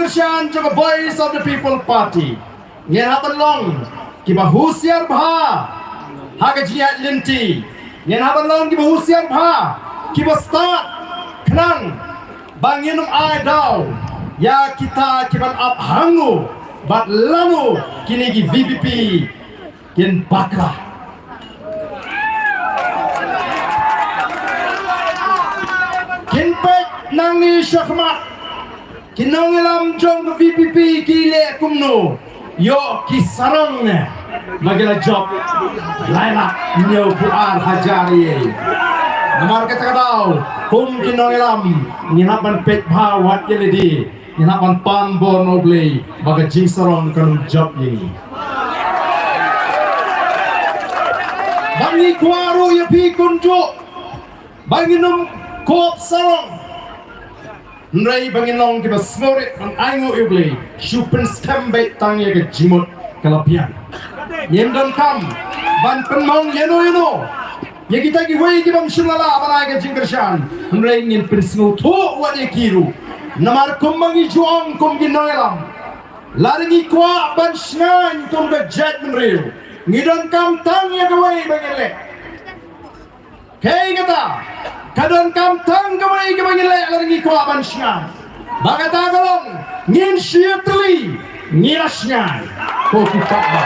Krisyan juga Voice of the People Party. Ngen haban long kiba husiar bha haga jiat linti. Ngen haban long kiba husiar bha kiba start kenang banginum ai daw ya kita kiban up hangu bat lanu kini gi VPP kin bakra. Kin pek nangi syakmat kinong ilam jong VPP kile kumno yo kisarang ne magila job laila nyo buar hajari namar kata daw kum kinong ilam nginapan pet bawat yeledi nginapan panbon oblay baga jing sarong kan job ini bangi kuaru ya pi kunjo banginum kop sarong Nrai bangin long kiba smorit ang aingo iblay Shupen stembe tangya ke jimut kalapian Yemdan kam Ban penmong yeno Ya kita ki wei kibam shulala abanay ke jingkersyan Nrai ngin pensngu tu wadi kiru Namar kumbangi juang kum ginoylam Laringi kwa ban shngan kum ke jet menriu Ngidon kam tangya ke wei bangin le Kei kata kadon kam tang kamay kamangile laringi ko aban siya bagata kalong ngin siya tuli ngiras niya ko kitaba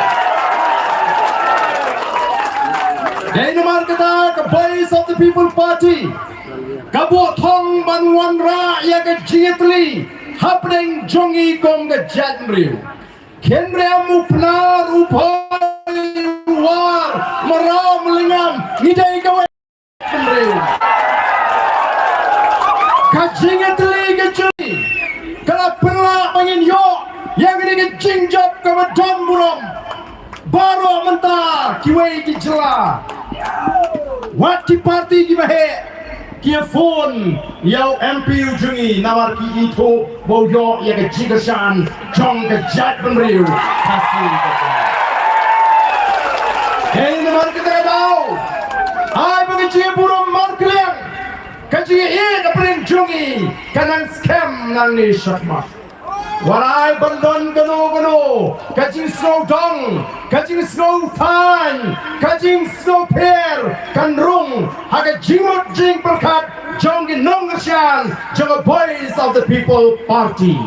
dahil naman kata ka Voice of the People Party kabotong banwan ra ya ka jitli happening jongi kong ka jatmriu kenre amu pnar upoy war maram lingam ngidai kawai mriu kajingan teli kecuri kalau pernah pengen yo yang ini jingjap ke badan buram baru mentah kiwai kijela wati parti kibahe kia phone yau MP ujungi nawar ki itu bau yo yang kejigasan jong kejat penriu kasih hei nawar kita tahu ai bagi buram markliang kaji apring jungi kanang scam nang ni syakma warai bandon gano kaji snow dong kaji snow tan kaji snow pair kanrung haga jimut jing perkat jongi nongasyan jonga Voice of the People Party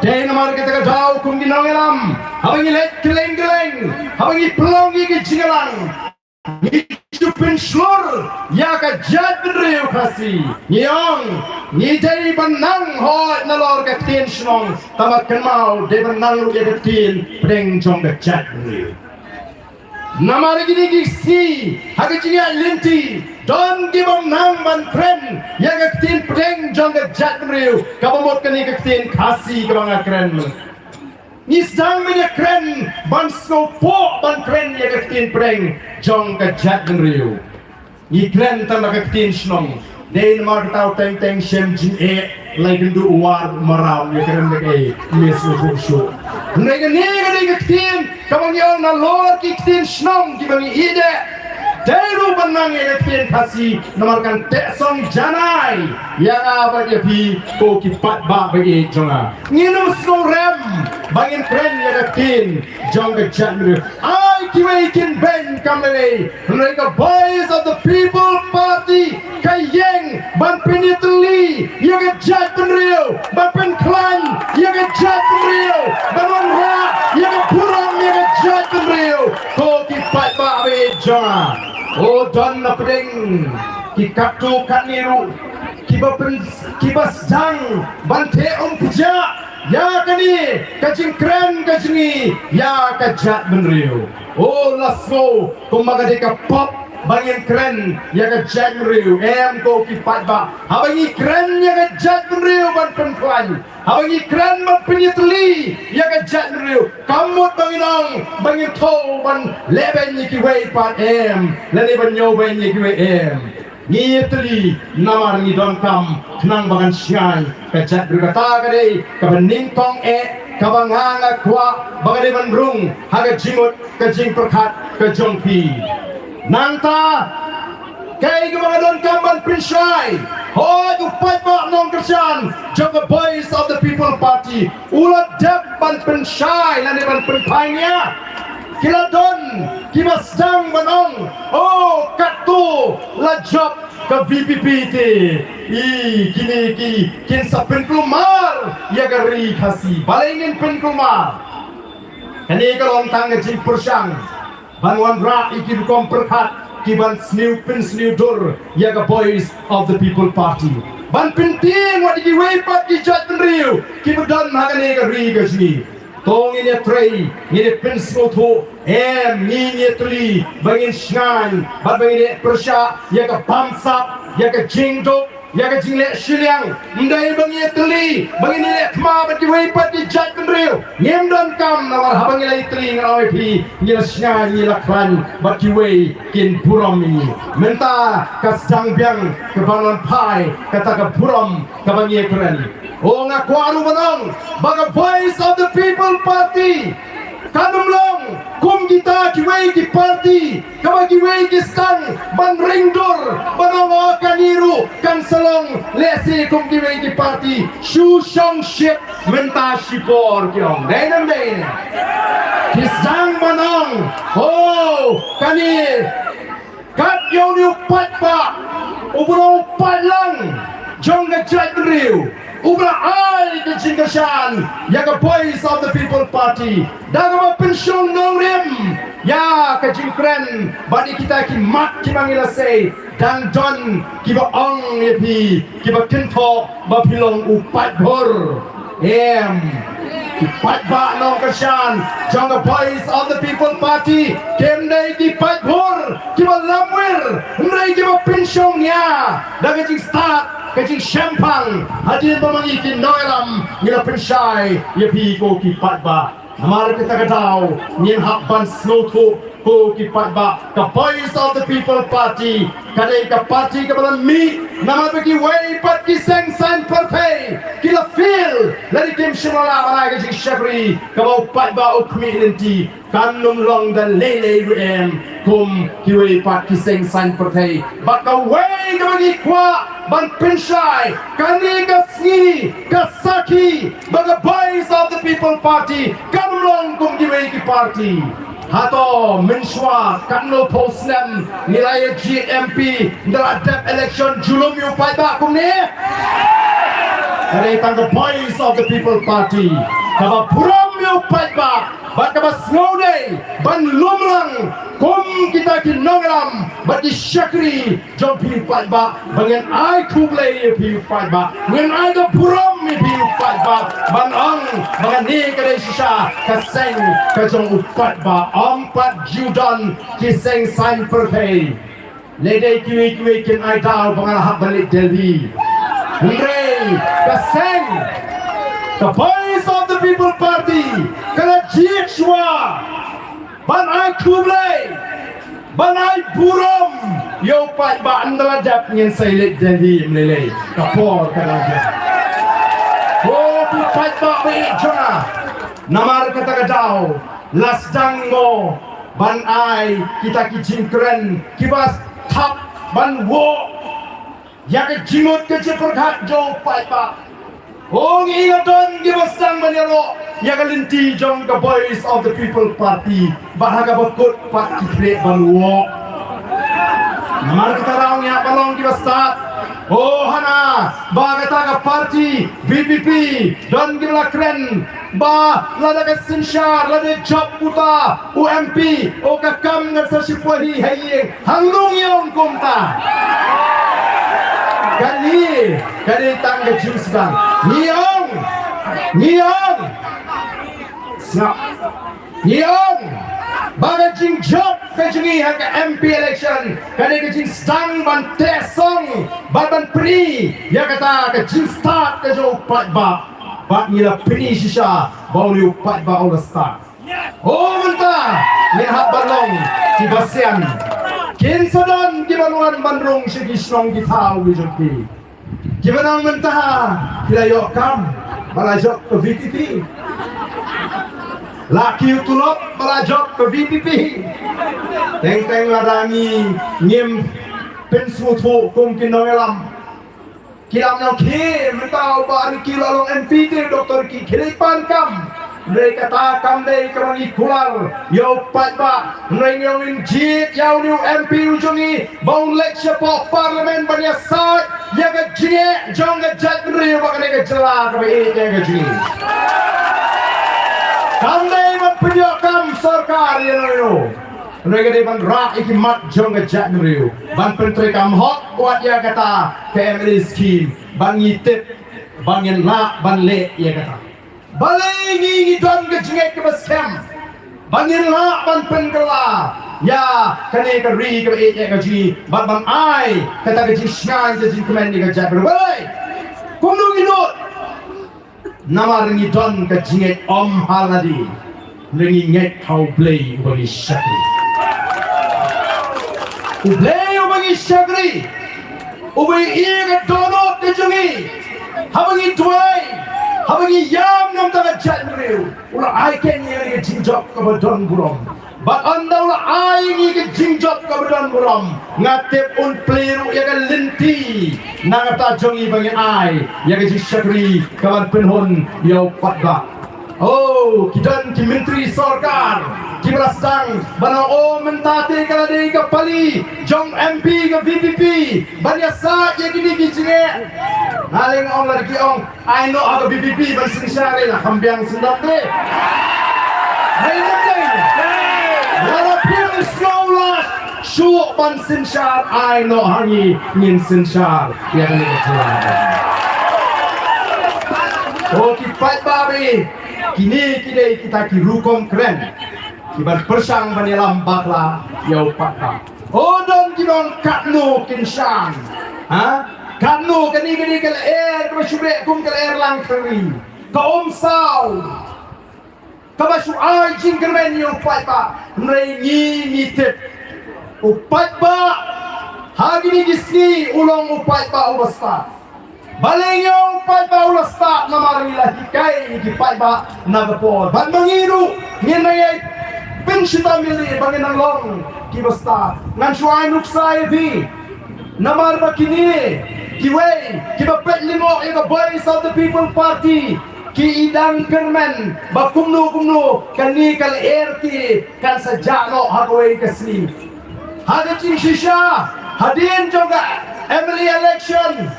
day namar kita kadau kum ginongelam habangi let geleng habangi pelongi ke jingalang Ipin slur ya ka jad benriu kasi nyong ngidai benang hoi nalor ka tin snong tamat kenmau de benang lu ka tin preng jong ka jad benriu namar gini gisi haga jinga linti don gibam nang ban kren ya ka tin preng jong ka jad benriu kabamot kani ka tin kasi ka banga kren ni sang menya kren ban skopo ban kren ya ketin preng jong ka jat riu ni kren tan ka ketin snong dein mar tau teng shem jin e like ndu war marau ya kren de mes ko shu nega ka ketin kamang yo na lor ki ketin snong ki bang ide Dairu benang yang ketin kasih namarkan teksong janai yang apa dia pi ko kipat ba bagi jonga nginum snow rem bangin kren yang ketin jong ke janru ai kiwai kin ben kamele mereka Voice of the People Party kayeng ban penitli yang ke jat penriu ban pen klan yang ke jat penriu ban wanra yang ke purang yang ke jat penriu ko kipat ba bagi jonga oh don na pedeng kikatu kaniru kibas jang bante pija ya kani kacing kren kacing ya kajat benriu oh lasgo kumaga ka pop bangin kren ya kajat benriu em ko kipat ba habangi kren ya kajat benriu ban penklan habangi kren ban penyetli ya kajat benriu kamut banginong bangin to ban leben ki wei pat em lani ban nyo ben ki wei em ni tli namar ni don kam knang bangan syai kajat berkata kade kabening kong kabanganga kwa bagade ban rung haga jimut kajing perkat kajongpi nanta kay mga don kamban pinsay hoy upay pa nong Christian jong the voice of the people party ulat dep ban pinsay lani ban pinpay niya kila don kimasdang manong katu la job ka VPP ti kini kin sa penklumar ya gari khasi balingin penklumar kani kalong tang jing persyang banwan ra ikin kom perkhat kiban sniu pin sniu dur ya ga voice of the people party ban pinting wat ki way pat ki jat penriu ki bedan hagane ga ri ga sini tong ini trei ini pin sniu thu ini tuli bangin shan ban bangin persya ya ga bamsap ya ga jingdok ya ka jingle shiliang ndai bangi teli bangi ni khma ba ki wei pat ki jat kan riu ngem don kam na war habang ilai teli ngai phi ni la snya ni la klan ba ki wei kin purom ni menta ka sang biang ke banon pai kata ka purom ka bangi kran nga kwaru banong baga voice of the people party kanumlong kum kita kiwei ki party kama kiwei ki stang ban ringdor banong kaniru kan salong lesi kum kiwei ki party shu shong ship menta shipor kyong dainam dain ki stang banong kani kat yonu pat pa ubro pat lang jong ga jat riu ubra ai ke jingashan ya ka voice of the people party dagama pension nong rim ya ka jingkren bani kita ki mat ki mangila say dan don ki ba ong ye pi ki ba kinto ba pilong upat bor ki pat ba nong kashan jong the voice of the people party kem dai ki pat bor ki ba lamwir ndai ki ba pension ya daga jing start kajing champagne hadin pamangikin noilam ngila pensai ye pi ko ki patba hamar kita katau ngin hakban sloto ko ki patba ka voice of the people party kadai ka party ka balan mi nama bagi way pat ki seng san partai kila feel lari kim shimola bara kajing shabri ka bau patba o community kanum long dan lele ruem kum ki way pat ki seng san partai baka way ka bagi kwa ban pensai kani kasni kasaki baga voice of the people party kamlong kum giwei ki party hato menshwa kanlo posnem nilai GMP ndara dep election julum yu pai ba kum ne kare tang the voice of the people party kaba puram yu pai ba bat kaba snowday ban lumlang kum kita ki nongram bat di syakri jom pi pai ba bangen ai kuble ye pi pai ba ngen ai the puram mi pi pai ba ban ang bangen ni kare shisha ka seng ka jong upat ba pat judan ki seng san perpay lede kiwi kin ai dal bangan hak balik Delhi Hungre ka seng the voice of the people party kala jiexwa ban ai kuble ban ai buram yo pat ba andala jap ngin sailet Delhi mlele kapor kada bu pat ba be jona namar kata kadau lasdang mo ban ai kita ki jingkren kibas tap ban wo ya ke jimut ke perkhat jo pai pa ong ingaton kibas dang manero ya ke linti jong the voice of the people party bahaga bakut pat ki ban wo namar kita raung ya palong kibas tat hana bagata ka party VPP don gimla kren ba lada ka sinshar lada job puta UMP o ka kam ngar sa sipahi hayeng hanglung yong kumta kali tangga jumsban niong baga jing job kajingi haka MP election kali kajing stang ban tesong ban pri ya kata kajing start kajo pat ba ngila pri shisha bauli pat ba all start menta ni hak balong di basian kin sadon di baluan bandrong sigi snong di tau wijumpi gimana menta kilayo kam balajok ke VPP laki utulop balajok ke VPP teng ladangi ngim เป็นสูทุกุมกินน้อยลำกิลำน้องขี้มันเต้าบาริกิลลงMPที่ดรกิเคลิปันกัมmereka takam dari kerana ikular yau patba mereka ingin jit yau new MP ujungi bau lecture parlimen banyak saat yang kejie jong kejat beri bahkan yang kejelah kebaik yang kejie kami memperjuangkan sarkar yang itu mereka di bandrak ikimat jong kejat beri ban penteri kamhot buat ya kata KML scheme ban ngitip ban ngelak ban lek ya kata balai ni don kejengek ke baskem bangin la ban pengkela ya kane keri ke e kaji ban ai kata kaji syan kaji kemen ni kaji balai kumnu inut nama ringi don kejengek om haladi ringi ngek kau play bagi syakri ublay bagi syakri ubay iya donot kejengi habangi tuai habangi yam nam taga jat mereu ula ai ken ni ke jinjok ke badon burom bat anda ula ai ni ke jinjok ke badon burom ngatep un pliru ya kan lenti nangata jongi bangi ai ya ke syakri kawan penhon yau patba oh kidan ki menteri sarkar ki berastang bana o mentate kala dei ke pali jong MP ke VPP banyak sa ya gini gijine Naling ong lagi ong, I know aga BBB bersih syari lah kambiang sendok deh. Hey nanti, walaupun slow lah, syuk ban sinsyar, I know hangi ngin sinsyar, ya kan ini keluar. Oh kipat babi, kini kita kirukom keren, kibar persang banilam bakla, yau pakka. Oh don kidon katnu kinsyang, ha? Kanu kani ke air kemasubek kum ke air langkari kaum sau kabasu ai jing kermen yang pai ba mrengi nitip upai ba hagi ni gisni ulong upai ba ulasta baleng yang upai ba ulasta namari lahi kai di pai ba nagapor ban mangiru ngenai pensyita mili bangin ang long kibasta ngan suai nuksai bi namar bakini kiway kibapet limo ika Voice of the People Party ki idang kermen bakumno kani kal erti kan sajano hagway kasni hagacing shisha hadin juga Emily election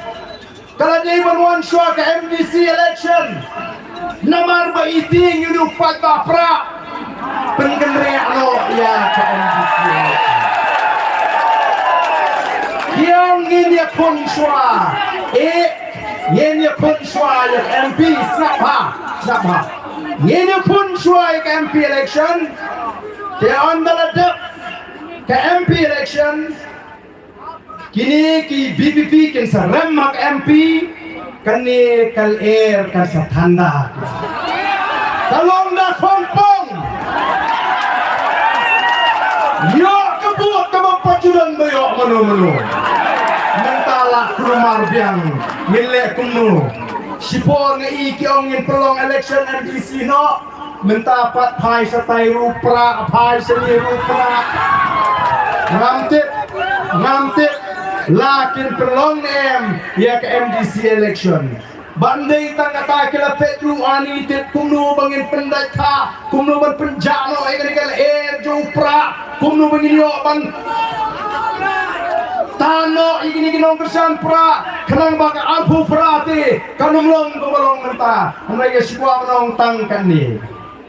kala di banwan shwa ka MDC election namar ba iting yunu patapra pengenreano ya ka MDC yang ini pun shwa ini pun shwa yang MP snap ha ini pun shwa yang MP election ke on daladap ke MP election kini ki BBP kin sarem mak MP kani kal air kan sa tanda kalong na kompong yo kebut kemapacudan bayo mano mentala kurumar biang ngilek kumno sipor nga ikiong ngin pelong election MDC no mentapat pai sa tay rupra pai sa ni rupra ngamtip lakin pelong em ya ke MDC election bandai tangata kila petru ani tit kumno bangin pendata kumno ban penjano egal jupra kumno bangin yo ban tano igini ginong kersan pra kenang baka alpu prate kanung long balong menta mereka sikwa menong tangkan ni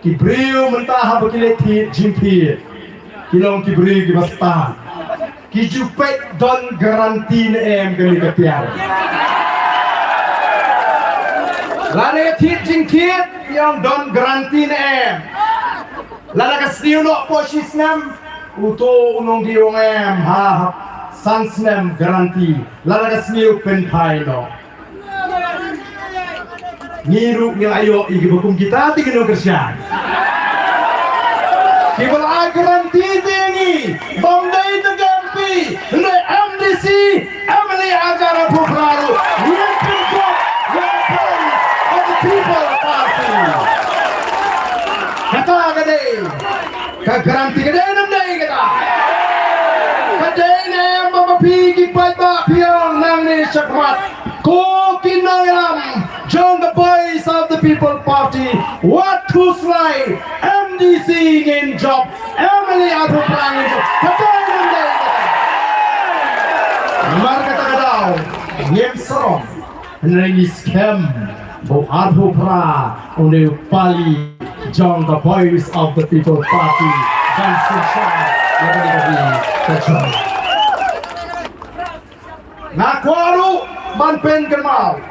kibriu menta habakile ti jimpi kilong kibriu kibasta kijupet don garanti em kali ketiar lane ti jingkit yang don garanti em lana kasniu no posisnam uto unong diong em ha sansnem garanti lalagas niu penpai no niru nilayo igi bukum kita tinggal kerjaan kibal a garanti tingi bangdai tegampi ne MDC Emily Agara Pupraru yang pintok yang Voice of the People Party kata gede ka garanti gede namdai kita kadai ne pi ki pai ba piang nang ni sakmat ko kinangram John the voice of the people party what to slide MDC in job Emily Abu Prang in job katay nang marka tagadaw ngem serong nang scam bo Abu Pra onde pali John the voice of the people party dan susah yang terjadi Nakwaru manpen kenal.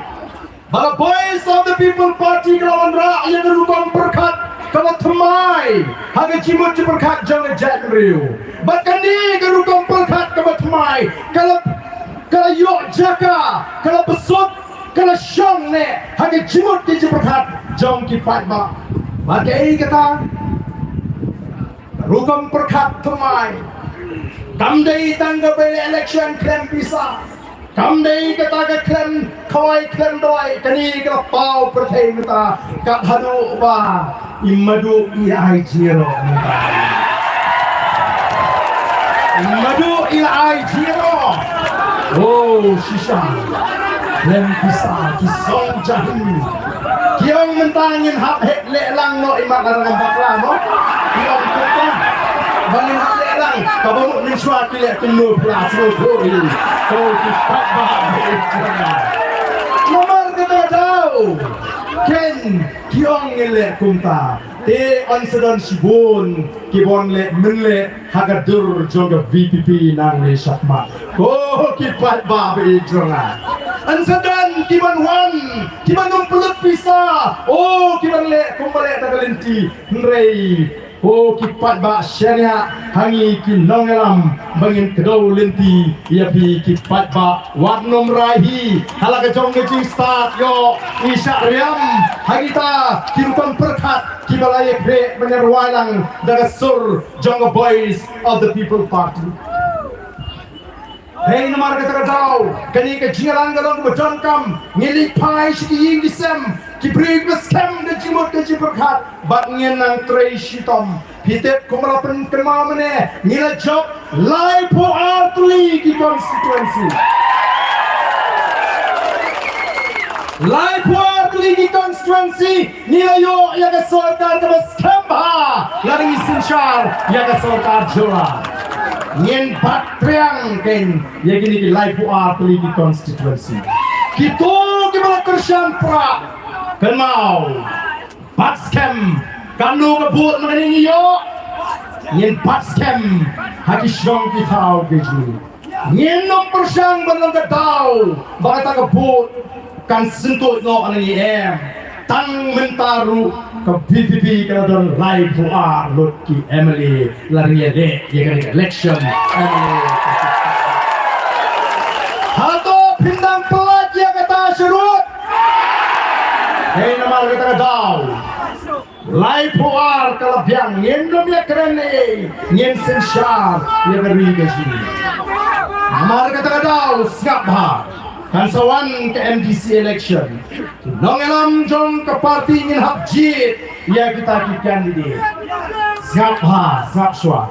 Bala voice of the people party kelawan rakyat rukam perkat kalau temai haga cimut perkat jangan jadriu. Bahkan ni rukam perkat kalau temai kalau yok jaka kalau besut kalau syong ne haga cimut di perkat jangan kipat ba. Bagai kata rukam perkat temai. Kamdai tangga beli election klaim pisah. Kamdai kata ke klaim kawai klaim doi kani ke pau pertai mata kat hadu ba imadu ai jiro imadu ai jiro oh shisha klaim pisah kisong jahil kiong mentangin hap hek lelang no imak darang bakla no kiong kita bangin hap lelang kabut min syua kilek kenu plus koi kau kipat bah nomor kita tahu ken kiong ngelek kumta te onsedon sibun kibon le menle hagadur joga VPP nang le syakma kau kipat bah bejongan onsedon kiban wan kiban numpulut pisa oh kiban le kumbale tagalenti nrei oh kipat ba syariah hangi kinongelam bangin kedau lenti ia pi kipat ba warnom rahi halaga jong ngejing start yo isya riam hagita kirutan perkat kibalaya bre menyerwalang daga sur jong voice of the people party. Hei nomor kata kau kani ke jiran galong berjangkam ngilipai sikiying disem kibrig scam de jimot de jiperkat bat ngenang trei shitom hitep kumalapan kema mene ngila job live for artli ki constituency live for artli ki constituency ngila yo ya ke sarkar ke scam ha laring isinchar ya ke sarkar jola ngen patriang ken ya gini ki live for artli ki constituency kito kimala kersian pra kenal pat scam kanu kebut mengenai yo nyen pat scam haki syong kitau keju nyen nom persang belum ketau bakata kebut kan sentut no anani tang mentaru ke PPP kalau don live buar lot ki Emily larinya dek ya kan election hato pindang pelat ya kata surut. Hei nama kita tahu live buar kalau biang ngendom ya keren nih ngen sensyar ya beri gaji nama kita tahu siap bah kan sawan ke MDC election nongelam jong ke parti ingin hak jit ya kita kikan di siap bah siap suat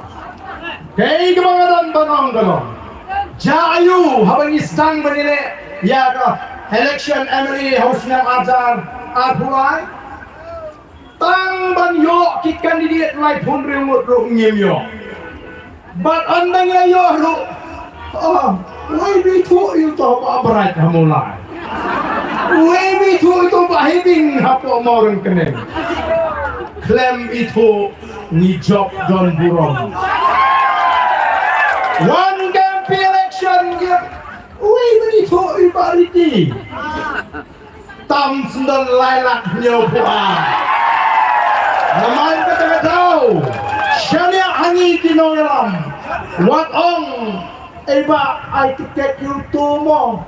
kei kebangadan banong galong jayu habang istang benile ya ke election Emily Husnam Azhar Arhulai tang ban yo kikan di live pun remote ro ngem yo but andang ya yo ro why be to you to berat hamulai why be to itu bahibing hapo morang kenen klaim itu ni job don burong one camp election ya why be to ibariti tam sendal lailak nyoba naman kata tahu syariah hangi kinongelam what on Eba, I to get you two more.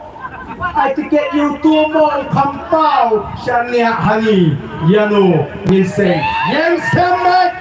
I to get you two more. Kampau, Shania Hani, Yano, Ninsay. Yang come back.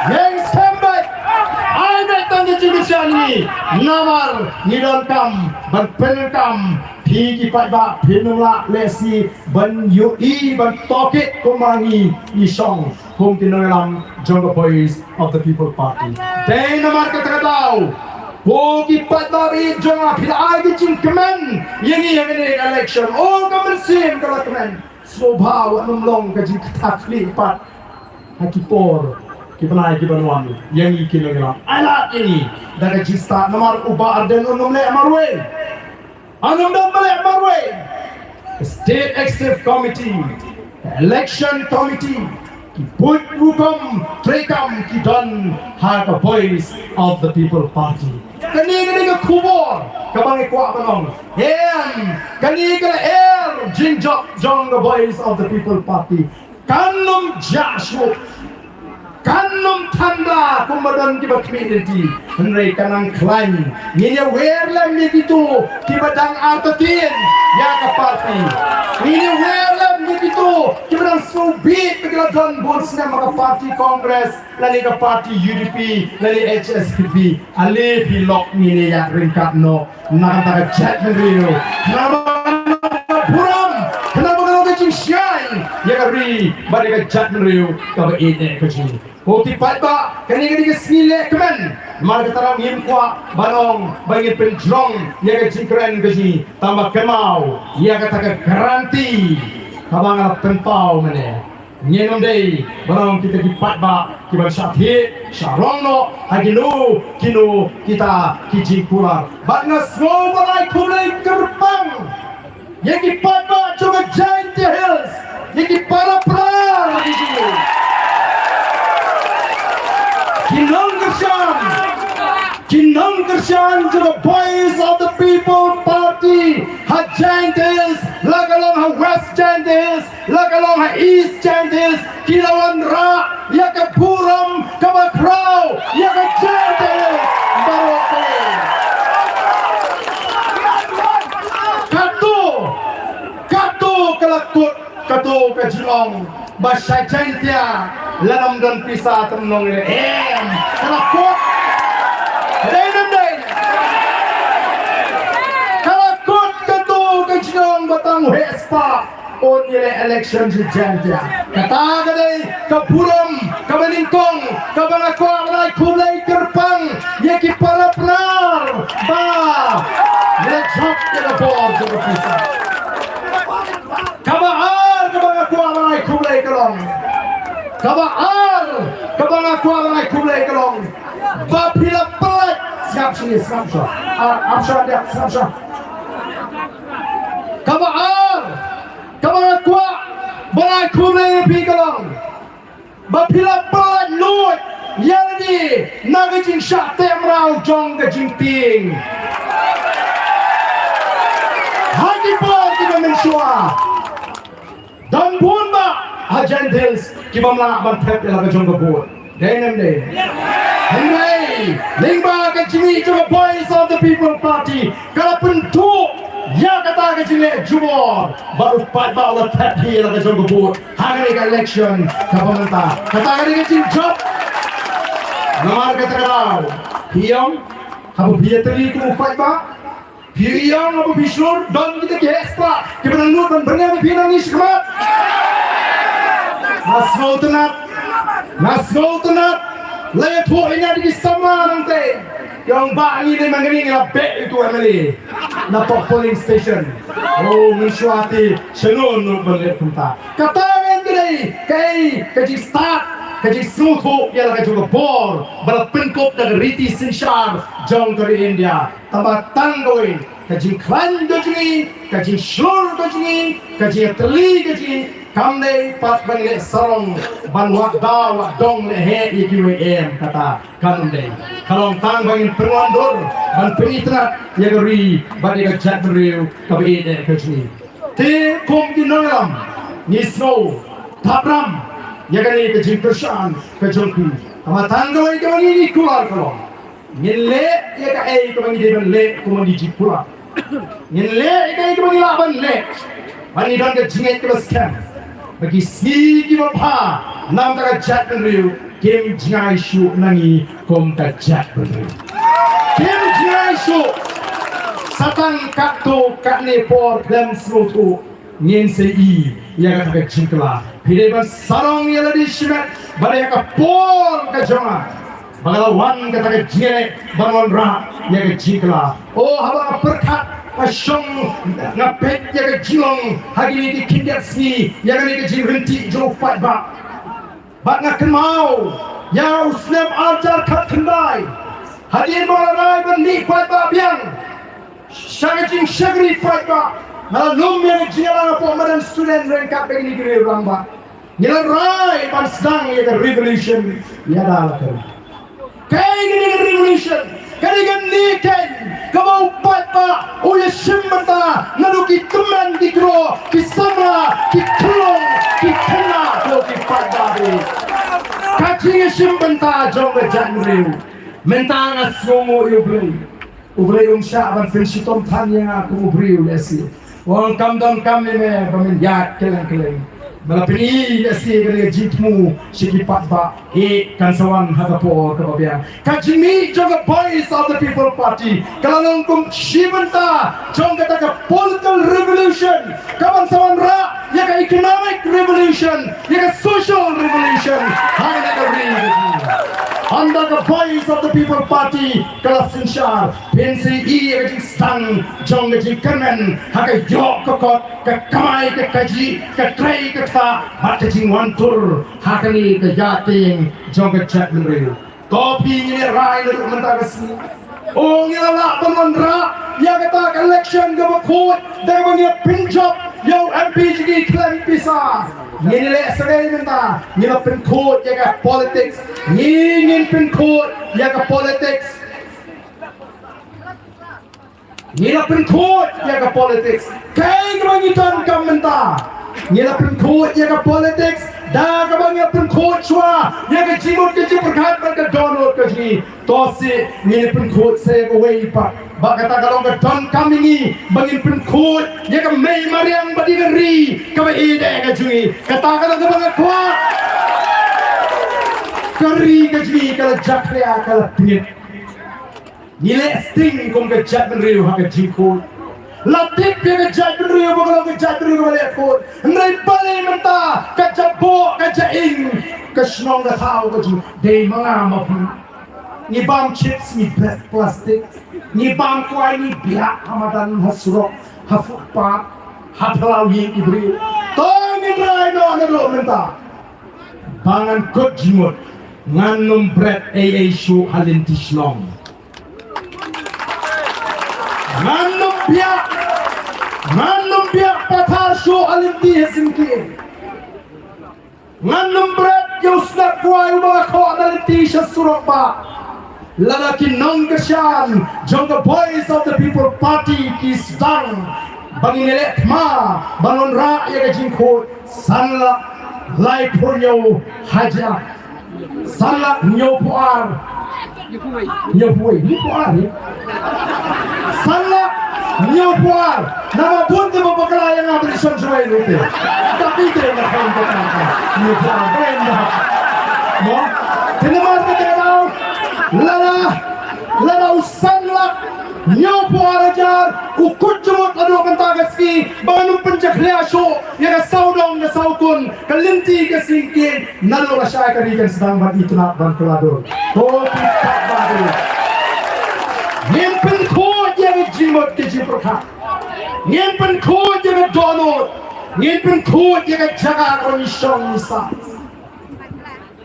Yang come back. I bet on the Jimishani. Namar, Nidon kam, but Penukam, Piki Paiba, Pinula, Lesi, Ban Yui, Ban Tokit, Kumangi, Ishong, Home Tinoram, Jungle Boys of the People Party. Day Namar Katadao. Hoki patari jonga pila ai jing kemen yengi ini election oh kamen sim kalau kemen swabhaw anumlong ka jing takli pat hakipor kibanai kibanwan yengi kilongela alat ini daga jista nomor uba arden unumle amarwe state executive committee election committee put hukum trekam kidan have a voice of the people party kani ka kubor kabang ikwa banong kani ka jinjok jong the voice of the people party kanum jashu kanum tanda kumadan kiba community henry kanang klaim niya werlam nito kibadang atatin ya ka party niya werlam nito kibadang subit pagladan bols na mga party congress lali ka party UDP lali HSPP ali pilok niya ringkat no nakataga chat nyo puram kenapa kalau kecing shine ya kari balik chat nyo kaba ine kecing Hoki patba kani ke smile kemen mar ketarang him kwa banong bangin penjrong ya ke jingkren keji tambah kemau ya kata ke garanti kabang pentau mene nyenom dei banong kita ki patba ki ban sathi sarongno haginu kinu kita kiji kular batna small balai kulai kerpang ya ki patba juga giant hills ya ki para di sini Kinong Kershan to the voice of the people party. Ha Giants, lagalong ha West Giants, lagalong ha East Giants, Kilawan Ra, Yaka Puram, Kabakraw, Yaka Giants, Barote. Kato kalakut, kato kajilong, Basya Giantia, lalam dan pisah temnong ini. Kalakut. Kalau kut ketu kejong batang Vespa on election si Jantia. Kata kadai kapuram, kabalingkong, kabalakwa malay kulay kerpang, yaki para penar, ba, lejak kena bor jadi bisa. Kabaar kabalakwa malay kulay kelong, kabaar kabalakwa malay kulay kelong. Bapila pelat siap sini samsha amsha dia samsha kabar kuat balai kumle pikalong bapila pelat nuot yang ni nagajing syak temrau jong gajing ting hagi por kita mensua dan pun ba hajan hills kita melangak bantep yang gajong gabut denem deh Henry, lingba kecili cuma voice of the people party. Kalau bentuk, ya kata kecili jumor. Baru patba Allah tapi lah kecil gebut. Hari ke election pemerintah. Kata kecil job. Nomor kata kau. Hiam, apa biar teri kamu patba? Hiam apa bisul? Dan kita gespa. Kita menurut dan bernyanyi pinang iskemat. Nasgol tenat. Laya tua ini ada di sama nanti yang bang ini mengenai labek itu Emily napok polling station oh mensuati senun berlet punta katakan kini kaji start kaji suatu yang kaji juga bor berpenkop dari riti sinshar jong dari India tambah tanggoi kaji klan kaji shur kaji teli kaji kamne pas bangle sarong ban wakda wakdong lehe IQM kata kamne kalong tang bangin perwandur ban penitrat yagari badi gajat beriu kabi de kajni te kum ginongram ni snow tapram yagani ke jingkershan ke jongku ama tanggo ke mangi ni kular kalong nyele yaga ai ke mangi de le ke mangi jipura nyele ke mangi laban le bani dan ke jinget ke scam bagi sigi bapa nam ka jat beriu kem jingai shu nangi kom ka jat beriu kem jingai shu satang kakto kakne por klem slutu nyen sei ya ka jingkla pide ban sarong ya di shimet bale ka por ka jonga Bangalawan kata ke jere bangun ra ya ke jikla. Oh haba berkat asyong ngapet ya ke jilong hari ini di kindersi ya ke jirenti jo pat ba. Bat nak mau ya uslam ajar kat kendai. Hari ini malam benih pat ba biang. Syagajing syagri pat ba. Malam yang jilang apa madan student rengkap begini kiri orang ba. Nila rai ban sedang ya ke revolution ya dah lah. Kaya gini revolution, kaya gini kan, kau pat pa, oleh simbata, naluki teman di kro, kisama, kikulong, kikena, kau kipat babi. Kacing simbata jom berjanjiu, mentang asromo ublei umsya pensitom tanya aku ubriu lesi, orang kamdam kami me yak keleng. Malapini asi kaya jitmu sikipat ba kansawan hagapo kababiang kajimi joga boys of the people party kalanong kum shibanta jonga taka political revolution kabansawan ra ya ka economic revolution ya ka social revolution hanga ka under the voice of the people party kalasinshar PNCE ya stang jonga jikamen haka yok kokot ka kamai ka kaji ka trai ka ta hatjing wantur hakani ka yating jonga chat menrew kopi ni rai lu mentagasi oh ngila pemandra ya kata election ga bakut da bangi pinjop yo MPG klan pisah ini le segai minta ngila pin code ya ka politics ngin pin code ya ka politics ngila pin code ya ka politics kai bangi tan kam minta ngila pin code ya ka politics da ka bangi pin code chwa ya ka jimot ke jipurkhat ban ka download ka ji to se ngila pin code se ko wei pa ba kata kalau ka don kamingi bangin pin code ya ka mei mariang badingri ka ba ide ka jungi kata ka bang kwa kari ka ji ka jakria ka pit nile sting kom ka jat menriu ha ka jiko latip ya ka jat menriu ba kalau ka jat menriu ba le ko ndai bale menta ka jabo ka jaing ka snong ka thau ka ji de manga ma ni bam chips ni plastic ni bam kwai ni biak hamadan hasurok hafupa hapalawi ibri to ni rai no na lo menta bangan kot jimot nganum bread AA show halin tishlong nganum biak pathar show halin ti hesinki nganum bread yo snap kwai ba ko halin ti shasurok ba lalaki nong kesyan jonga voice of the people party kis dang bangin ma banon ra ya jingko sanla lai purnyo haja sanla nyopuar nyopuar sanla nyopuar nama pun tu bakal yang abri sonjoi lupe tapi dia nak kau kata nyopuar benda mo tenemar kita tahu lala usanlak nyopo arajar ukut jumot adu kantagaski bangun penjakhlia show ya ka saudong na saukun kalinti ka singkin nalo ka siya karigan sedang bat ituna bangkulado to pitak badu nyempen ko ya ka jimot ke jiprokha nyempen ko ya ka donot nyempen ko ya ka jaga konishong nisa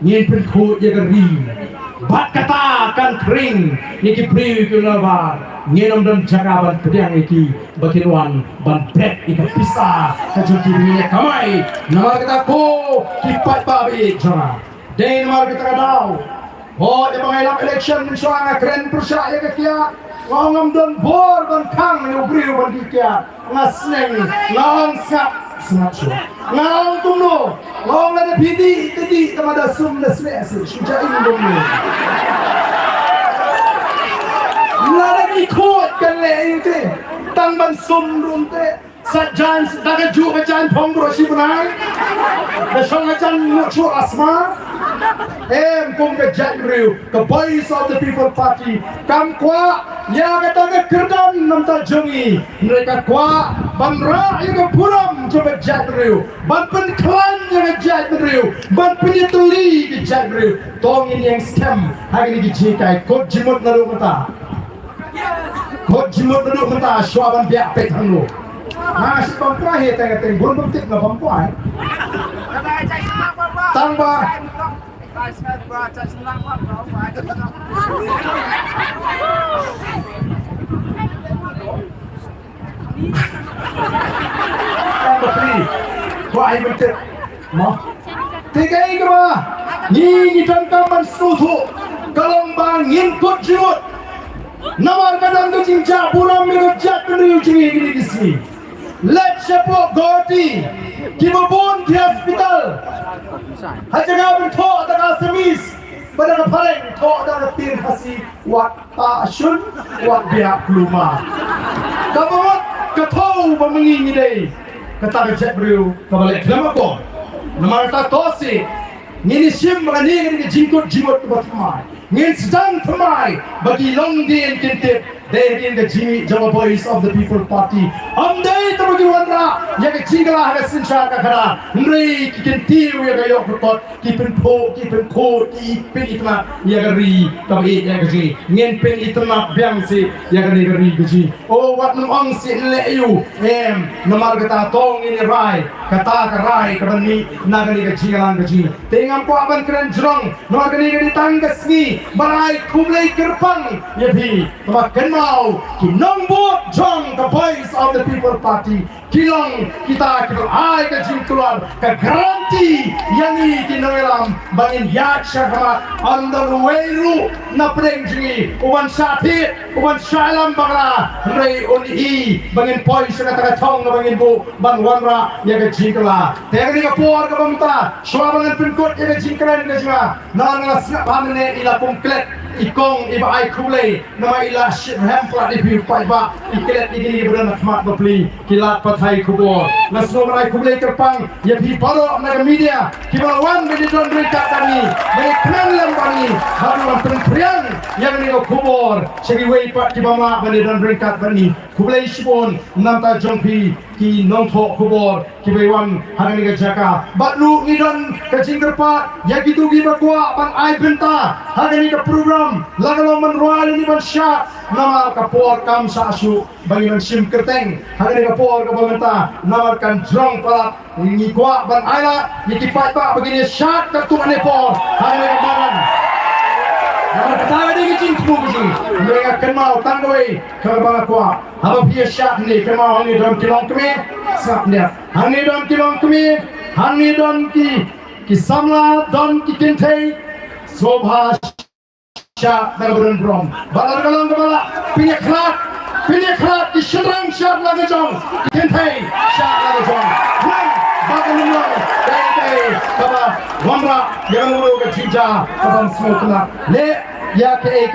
nyempen ko ya ka ring bat kata kan kering niki priu kunabar ngenom dan jagaban pedang iki bakinwan ban pet ika pisah kajuti minya kamai nama kita ko kipat babi jona day nama kita kadau oh dia mengelak election mensuanga keren persa ya kekia ngom don bor ban kang ni priu ban kikia ngasneng lawan sap snapshot ngom tungno ngom lada pidi tadi tamada sum da smes suja ini dong lagi kuat kan le itu tang ban sum runte sajan daga ju bacan pongro si benai da song acan mucu asma kum ke jangriu ke voice of the people party kam kwa ya kata ke kerdan nam ta jungi mereka kwa ban ra yang puram coba jadriu ban penklan yang jadriu ban penyetuli ke jadriu tong ini yang scam hari ini jikai kod jimut lalu mata kod jimut lalu mata swaban biak petang lu nah si pampuan he tengah burung penting nggak pampuan tambah Wah, ini betul. Mah, tiga ini mah. Ni dan kaman suhu. Kalau bangin kut jut. Nawar kadang tu cinca puram merujat pendiri ciri ini di sini. Let's support Gordy. Kibubun di hospital. Hajaga bentuk dengan semis. Pada paling tok dan tin kasih wat asyun wat biak luma. Kamu ketau memengi deh. Kata kecek beriu kembali lama kau. Nama kata tosi. Ini sim berani ini jingkut jimut bertemai. Ini sedang temai bagi long day kintip. They in the Java Boys of the People Party. Amday terbagi wandra yang jinglah ada senjata kara. Mrei kikin tiu yang ayok berkot kipen ko kipen itna yang ri kami yang gaji. Ngin pen itna biang si yang ri gaji. Oh wat nung si leyu namar kata tong ini rai kata rai kerani nagani gaji lang gaji. Tengam ko aban keren jrong namar gani gani tanggas ni barai kumlei kerpang yabi temakan mau kinong buat jong the voice of the People Party kilong kita ai ke jing keluar ke garanti yang ini kinongelam bangin yak syakama on the way lu na preng jingi uban syati uban syalam bagla rei uni bangin poi syakata thong na bangin bu bang wanra ya ke jing keluar tegri ka por ka bamta shwa bangan pinkot ya ke jing keluar ke jinga na na snap hamne ila pumklet ikong iba ai kulei nama ila hempla di piu pai ba iklet igini bulan khmat bapli kilat pathai kubor nasno marai kulei kerpang ya pi paro na media kibawan media don berita kami dari klan lambani haru penpriang yang ni kubor segi wei pat kibama media don berita kami kulei sibon namta jongpi ki nongtho kubor kibewan harani ga jaka batlu ngidon kacing kerpa ya gitu gibakwa ban ai benta harani ka program lagalong manrual ni ban sya nama kapor kam sasu bagi man sim kerteng harani kapor ka bamenta nama kan drong palat ni kwa ban aila ni kipat pa begini syat kartu ane por harani ka baran nama katawa di kicing tubuh kicing mereka kenal tanggoi kerbang kwa apa pia syat ni kenal ni dalam kilong kami sap dia hani dalam kilong kami hani dalam ki samla dalam ki kintei sobha syat dalam brom balar kalong kepala pinyak kelat di serang syat lagi jong kintei syat lagi jong bagan lumang kaya kaba wamra yang mulu ke cinta kaban semua kena le ya ke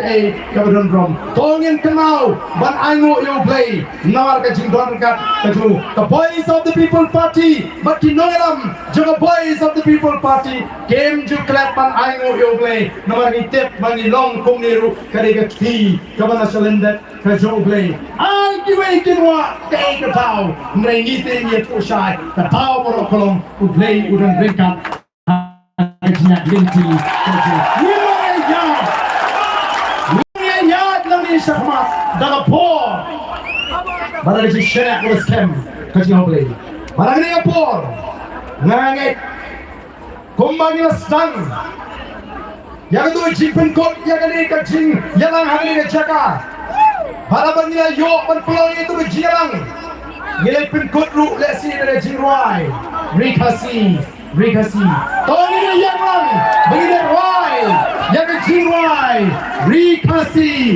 kaban brom tongin kenal ban aingu you play nawar ke jingdon kat kaju the voice of the People Party but kinolam juga voice of the People Party game ju klat ban aingu you play nawar ni tip mani long kong niru kare ke ti kaban asalendet kaju play ai kiwe kinwa ke tau mrengite ni pusai ka tau por kolom u play udan brinkat ajna linti kaju Syahmat dalam por barang si syarak was scam kacing play barang ni por ngangit kumbang ni stang yang tu jipen kot yang ni kacing yang hari ni jaka barang ni yo ban peluang itu berjalan nilai penkot ru lesi dari jingwai Rikasi tong ini yang lang begini wai yang jingwai Rikasi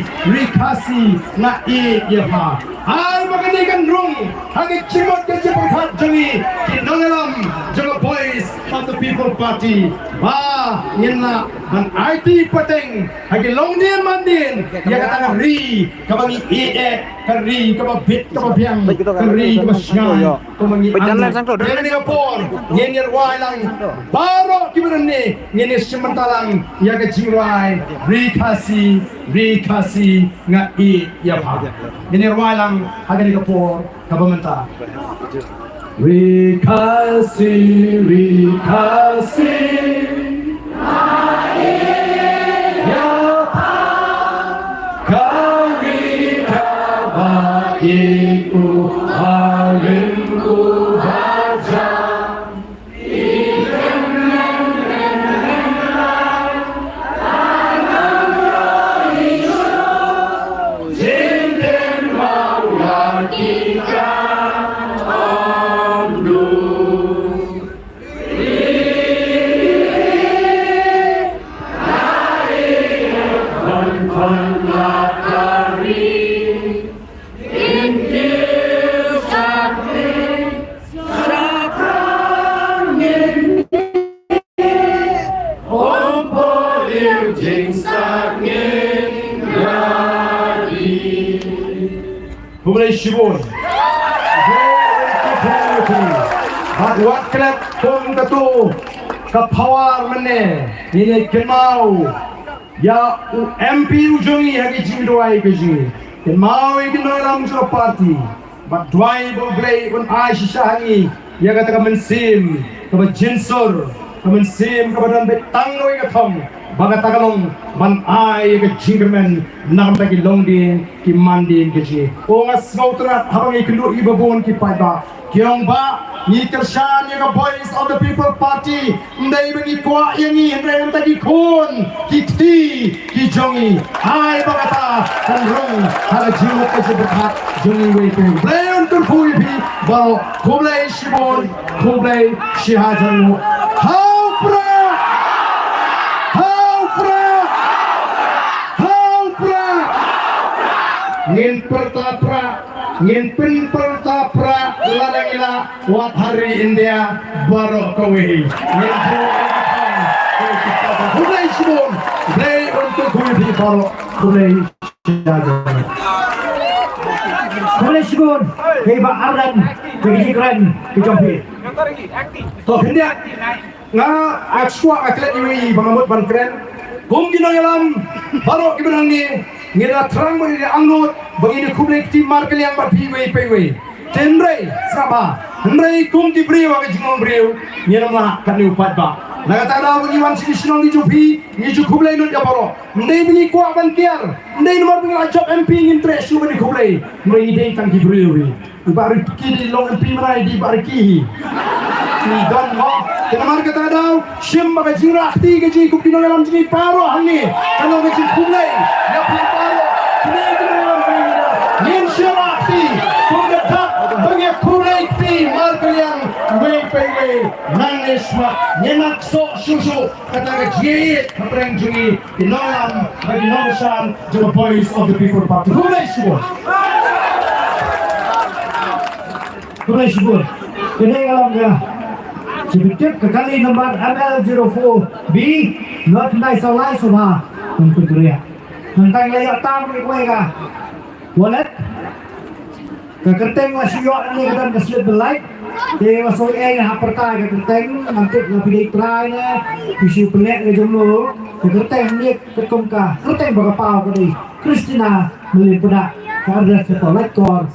na ya ha ai magani kan rung hagi cimot ke jepang jangi kinongelam jolo boys of the People Party ba yenna man IT pateng hagi longdian mandin ya kata ri kabangi kan ri kababit kababiang kan ri kabasyan kabangi ya ni kapor nyenyer wai lang baro kiberni nyenyer sementalang ya ke jiwai ri kasi nga ya bha nyenyer wai lang hagi ni kapor kabamenta Rikasi ya kami kabaiku harimku baca Jinten maulah kita Mulai Shibun buat kelab pun ketu kapawar mene ini kenau ya MP ujungi hagi jingdoai keji kenau ini noram jura parti but dwai boleh pun Aisyah hangi ya kata kemensim kebejinsur kemensim kebadan betang noi katong bagat tagalong man ay ke jingermen nam tagi longdin ki mandin keji o ngas ngautrat habang ikundur ibabon ki paiba Kiong ba ni kersan yang voice of the people party ndai bengi kwa yangi ndai tagi kun kiti ki jongi ai bagata kanrong hala jiwo ke sebekat jongi wei blayon tur pui bi baro kublai shibon kublai shihajan haupra ngin pertapra ladang ila wat hari India baru kawih kulai shibon kulai untuk kuih baru kulai shibon heba ardan kegigiran kejampi toh hendak nga akswa aklet iwi bangamut bankren kum ginoyalam baru kiberang ni ngira terang bagi anggut begini kublek tim markel yang berpiwai piwai tenrai sama tenrai kum di beriu agak jengong beriu ngira mah kan upat ba naga tada bagi wan sini sinong di jupi ni ju kublai nun japoro ndai bini kuat ban kiar ndai nomor bini ajab MP ngin tre su bini kublai ndai idei tang di beriu baru kiri long MP merai di barki ni don mo kenamar kata tada shim baga jingrah ti gaji kupino dalam jini paro hangi kalau gaji kublai ya pun Yin syarati Kudatak Bagi kureikti Markaliang Wei pei Nanisma Nyenak sok susu Kata kejiyit Kapreng jungi Inolam Bagi nosan Jumpa voice of the people party Kulai syubur Kulai syubur Kini alam ya Sedikit kekali nomor ML04B Not nice alai Soba Untuk teriak Tentang layak tam ni kue ka wallet kekerteng masih yuk ni kadang keslip belai dia masuk yang pertai kekerteng nanti lebih try na isu pelak ke jumlo kekerteng ni kekomka kerteng bagapau kadi Christina melipudak karena sekolah kor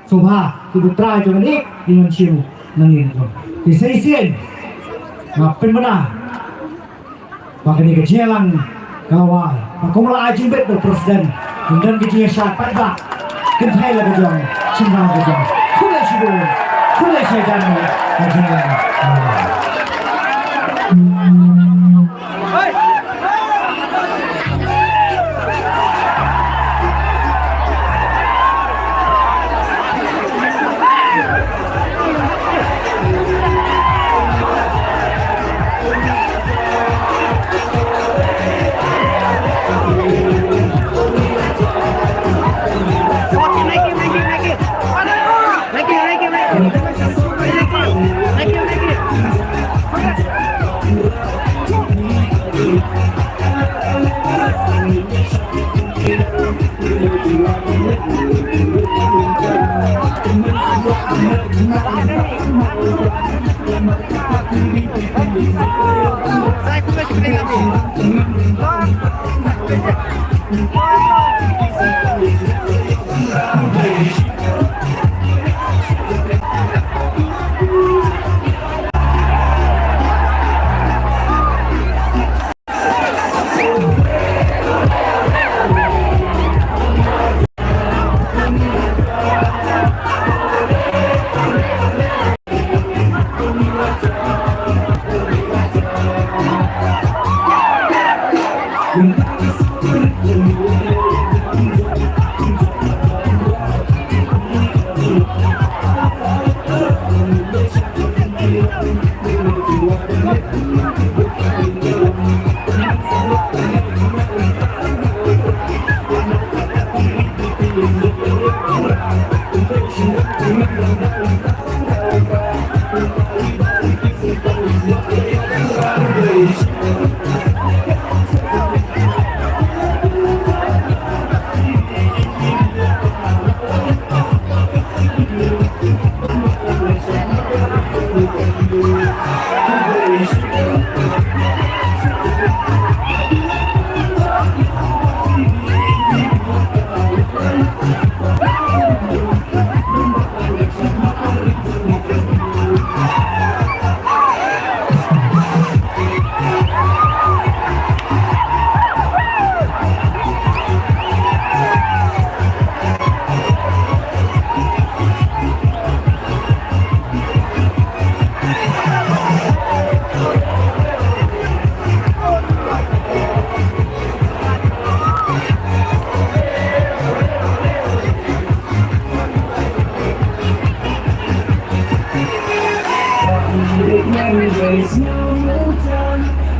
Soba kita try juga ni dengan cium nangin di sini ngapain mana makanya kejalan kawal makumula ajin bet berpresiden dan kejinya syapat bak kentai lah kejong cimbang kejong kulai syibun kulai syaitan kajian Saya pun masih kena lagi.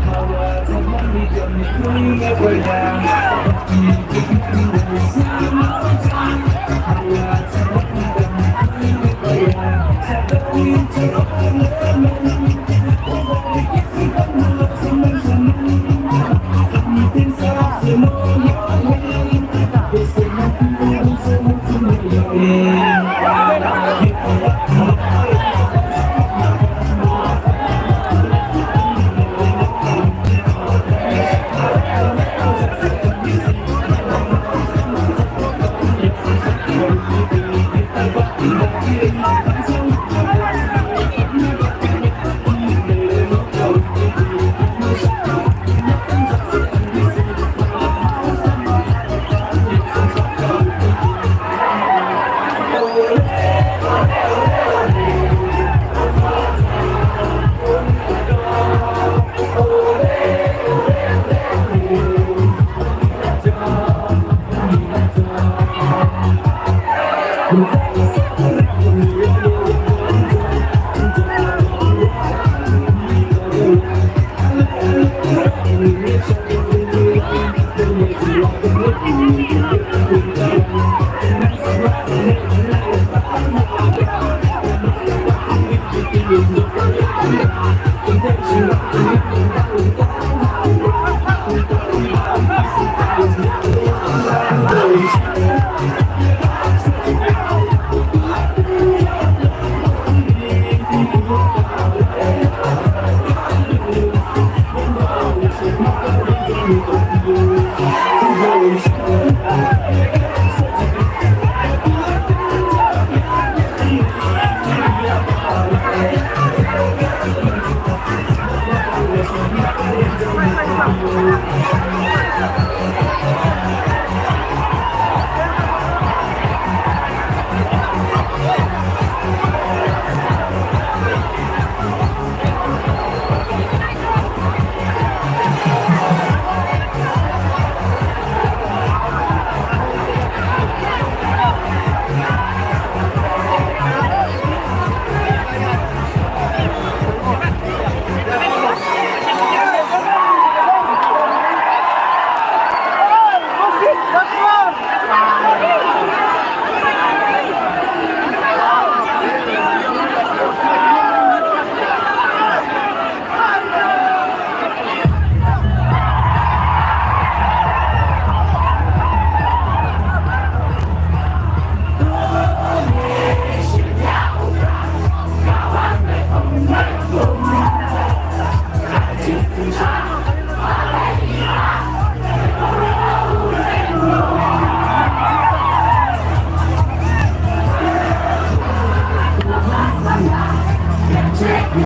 Hawa